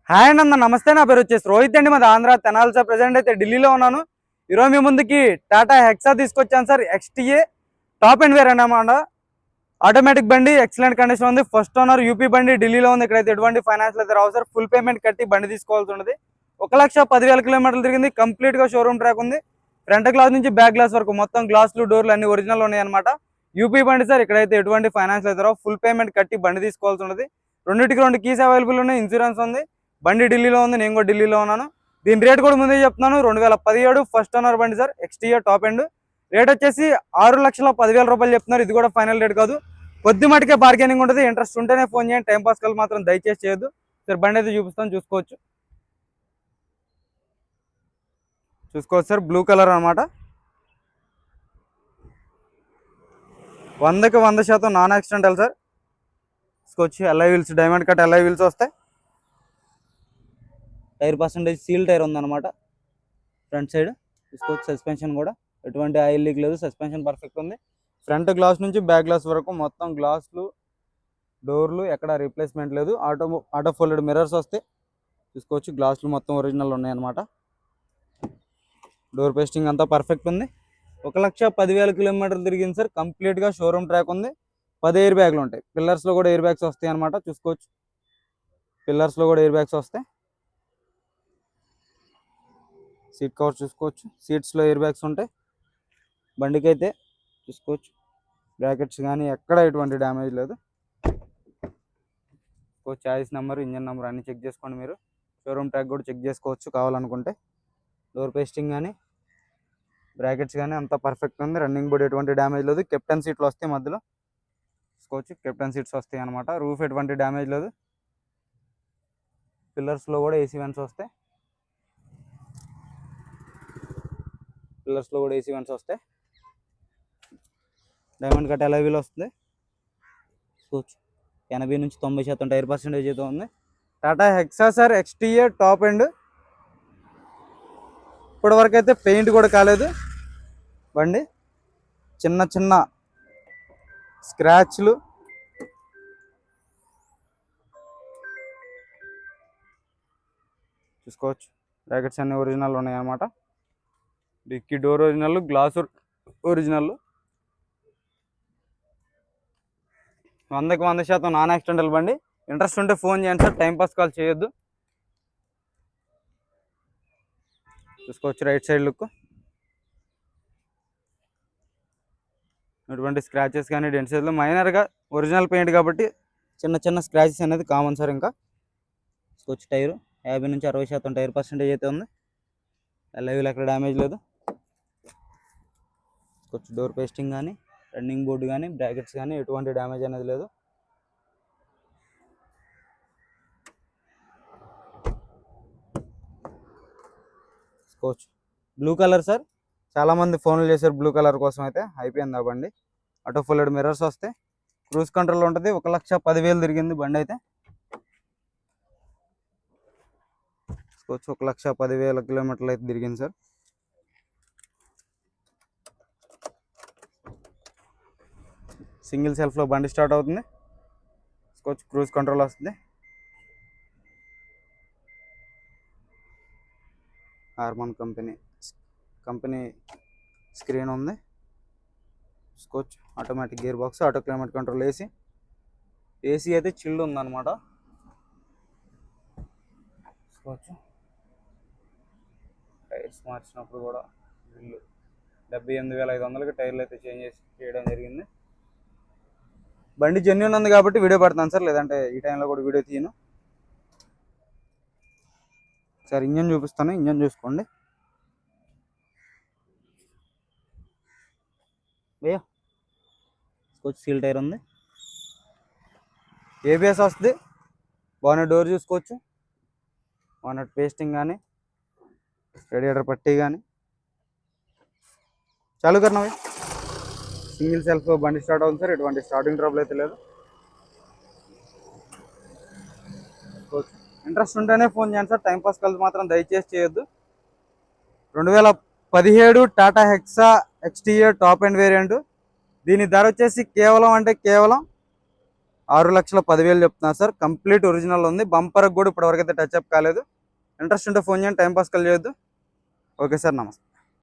Hi అన్న నమస్తే. నా పేరు వచ్చేసి రోహిత్ అండి. మాది ఆంధ్ర తెనాలి సార్. ప్రెసెంట్ అయితే ఢిల్లీలో ఉన్నాను. ఈరోజు మీ ముందుకి టాటా హెక్సా తీసుకొచ్చాను సార్. XTA టాప్ అండ్ వేర్ అన్నమాట. ఆటోమేటిక్ బండి, ఎక్సలెంట్ కండిషన్ ఉంది. ఫస్ట్ ఓనర్, యూపీ బండి, ఢిల్లీలో ఉంది. ఇక్కడైతే ఎటువంటి ఫైనాన్స్ అయితే రావు సార్. ఫుల్ పేమెంట్ కట్టి బండి తీసుకోవాల్సి ఉంటుంది. 1,10,000 కిలోమీటర్లు తిరిగింది. కంప్లీట్ గా షోరూమ్ ట్రాక్ ఉంది. ఫ్రంట్ గ్లాస్ నుంచి బ్యాక్ గ్లాస్ వరకు మొత్తం గ్లాసులు, డోర్లు అన్ని ఒరిజినల్ ఉన్నాయి అనమాట. యూపీ బండి సార్. ఇక్కడైతే ఎటువంటి ఫైనాన్స్ అయితే రావు. ఫుల్ పేమెంట్ కట్టి బండి తీసుకోవాల్సి ఉంటుంది. రెండింటికి 2 కీస్ అవైలబుల్ ఉన్నాయి. ఇన్సూరెన్స్ ఉంది. బండి ఢిల్లీలో ఉంది. నేను కూడా ఢిల్లీలో ఉన్నాను. దీని రేట్ కూడా ముందే చెప్తున్నాను. 2017 ఫస్ట్ ఓనర్ బండి sir. XTA top end. Rate వచ్చేసి 6,10,000 రూపాయలు చెప్తున్నారు. ఇది కూడా ఫైనల్ రేట్ కాదు. కొద్ది మటుకే బార్గెనింగ్ ఉంటుంది. ఇంట్రెస్ట్ ఉంటేనే ఫోన్ చేయండి. టైం పాస్ కల్ మాత్రం దయచేసి చేయొద్దు సార్. బండి అయితే చూపిస్తాను, చూసుకోవచ్చు సార్. బ్లూ కలర్ అనమాట. 100కి 100% నాన్ యాక్సిడెంటల్ సార్. చూసుకోవచ్చు. LI wheels, diamond cut LI wheels వస్తాయి. టైర్ పర్సెంటేజ్ సీల్ టైర్ ఉందన్నమాట. ఫ్రంట్ సైడ్ చూసుకోవచ్చు. సస్పెన్షన్ కూడా ఎటువంటి ఆయిల్ లీక్ లేదు. సస్పెన్షన్ పర్ఫెక్ట్ ఉంది. ఫ్రంట్ గ్లాస్ నుంచి బ్యాక్ గ్లాస్ వరకు మొత్తం గ్లాసులు, డోర్లు ఎక్కడ రీప్లేస్మెంట్ లేదు. ఆటో ఫోల్డెడ్ మిర్రర్స్ వస్తాయి. చూసుకోవచ్చు. గ్లాసులు మొత్తం ఒరిజినల్ ఉన్నాయన్నమాట. డోర్ పేస్టింగ్ అంతా పర్ఫెక్ట్ ఉంది. 1,10,000 కిలోమీటర్లు తిరిగింది సార్. కంప్లీట్గా షోరూమ్ ట్రాక్ ఉంది. 10 ఎయిర్ బ్యాగ్లు ఉంటాయి. పిల్లర్స్లో కూడా ఎయిర్ బ్యాగ్స్ వస్తాయి అనమాట. చూసుకోవచ్చు. పిల్లర్స్లో కూడా ఎయిర్ బ్యాగ్స్ వస్తాయి. సీట్ కవర్ చూసుకోవచ్చు. సీట్స్లో ఎయిర్ బ్యాగ్స్ ఉంటాయి. బండికి అయితే చూసుకోవచ్చు. బ్రాకెట్స్ కానీ ఎక్కడ ఎటువంటి డ్యామేజ్ లేదు. చాయిస్ నెంబర్, ఇంజన్ నెంబర్ అన్నీ చెక్ చేసుకోండి మీరు. షోరూమ్ ట్యాగ్ కూడా చెక్ చేసుకోవచ్చు కావాలనుకుంటే. డోర్ పేస్టింగ్ కానీ బ్రాకెట్స్ కానీ అంతా పర్ఫెక్ట్ ఉంది. రన్నింగ్ బోర్డ్ ఎటువంటి డ్యామేజ్ లేదు. కెప్టెన్ సీట్లు వస్తాయి మధ్యలో చూసుకోవచ్చు. కెప్టెన్ సీట్స్ వస్తాయి అనమాట. రూఫ్ ఎటువంటి డ్యామేజ్ లేదు. పిల్లర్స్లో కూడా AC వెంట్స్ వస్తాయి. పిల్లర్స్లో కూడా AC వెంట్స్ వస్తాయి. డైమండ్ కట్ LI వీల్ వస్తుంది. చూసుకోవచ్చు. 80 నుంచి 90% టైర్ పర్సెంటేజ్ అయితే ఉంది. Tata hexa sir. XTA top end. ఇప్పటివరకు అయితే పెయింట్ కూడా కాలేదు. బండి చిన్న చిన్న స్క్రాచ్లు, చూసుకోవచ్చు. బ్రాకెట్స్ అన్ని ఒరిజినల్ ఉన్నాయి అన్నమాట. Dickey door original, glass original. 100కి 100% నాన్ యాక్సిడెంటల్ బండి. ఇంట్రెస్ట్ ఉంటే ఫోన్ చేయండి సార్. టైంపాస్ కాల్ చేయొద్దు. చూసుకోవచ్చు. రైట్ సైడ్ లుక్ ఎటువంటి స్క్రాచెస్ కానీ డెంట్స్ మైనర్గా ఒరిజినల్ పెయింట్ కాబట్టి చిన్న చిన్న స్క్రాచెస్ అనేది కామన్ సార్. ఇంకా చూసుకోవచ్చు. టైరు 50 నుంచి 60% టైర్ పర్సెంటేజ్ అయితే ఉంది. LI వీల్ ఎక్కడ డ్యామేజ్ లేదు. చూసుకోవచ్చు. డోర్ పేస్టింగ్ కానీ, రన్నింగ్ బోర్డు కానీ, బ్రాకెట్స్ కానీ ఎటువంటి డ్యామేజ్ అనేది లేదు. చూసుకోవచ్చు. Blue colour sir. చాలామంది ఫోన్లు చేశారు బ్లూ కలర్ కోసం. అయితే అయిపోయింది ఆ బండి. ఆటో ఫోల్డెడ్ మిర్రర్స్ వస్తాయి. క్రూజ్ కంట్రోల్ ఉంటుంది. 1,10,000 తిరిగింది బండి అయితే. చూసుకోవచ్చు. 1,10,000 కిలోమీటర్లు అయితే తిరిగింది సార్. సింగిల్ సెల్ఫ్లో బండి స్టార్ట్ అవుతుంది. చూసుకోవచ్చు. క్రూజ్ కంట్రోల్ వస్తుంది. హార్మోన్ కంపెనీ స్క్రీన్ ఉంది. చూసుకోవచ్చు. Automatic gear box, auto climate control, AC అయితే చిల్డ్ ఉందన్నమాట. చూసుకోవచ్చు. టైర్స్ మార్చినప్పుడు కూడా 78,500కి టైర్లు అయితే చేయడం జరిగింది. బండి జెన్యూన్ ఉంది కాబట్టి వీడియో పెడతాను సార్. లేదంటే ఈ టైంలో కూడా వీడియో తీయను సార్. ఇంజన్ చూపిస్తాను, ఇంజన్ చూసుకోండి. భయ్యా చూసుకోవచ్చు. సీల్ టైర్ ఉంది. ABS వస్తుంది. బానెట్ డోర్ చూసుకోవచ్చు. బానెట్ పేస్టింగ్ కానీ, రేడియేటర్ పట్టీ కానీ. చాలు కర్నవి. సింగిల్ సెల్ఫ్ బండి స్టార్ట్ అవుతుంది సార్. ఎటువంటి స్టార్టింగ్ ట్రబుల్ అయితే లేదు. ఇంట్రెస్ట్ ఉంటేనే ఫోన్ చేయండి సార్. టైంపాస్ కాల్ మాత్రం దయచేసి చేయొద్దు. 2017 Tata hexa XTA top and variant. దీని ధర వచ్చేసి కేవలం 6,10,000 చెప్తున్నారు సార్. కంప్లీట్ ఒరిజినల్ ఉంది. బంపర్కి కూడా ఇప్పటివరకు అయితే టచ్అప్ కాలేదు. ఇంట్రెస్ట్ ఉంటే ఫోన్ చేయండి, టైం పాస్ చేయొద్దు. ఓకే సార్, నమస్తే.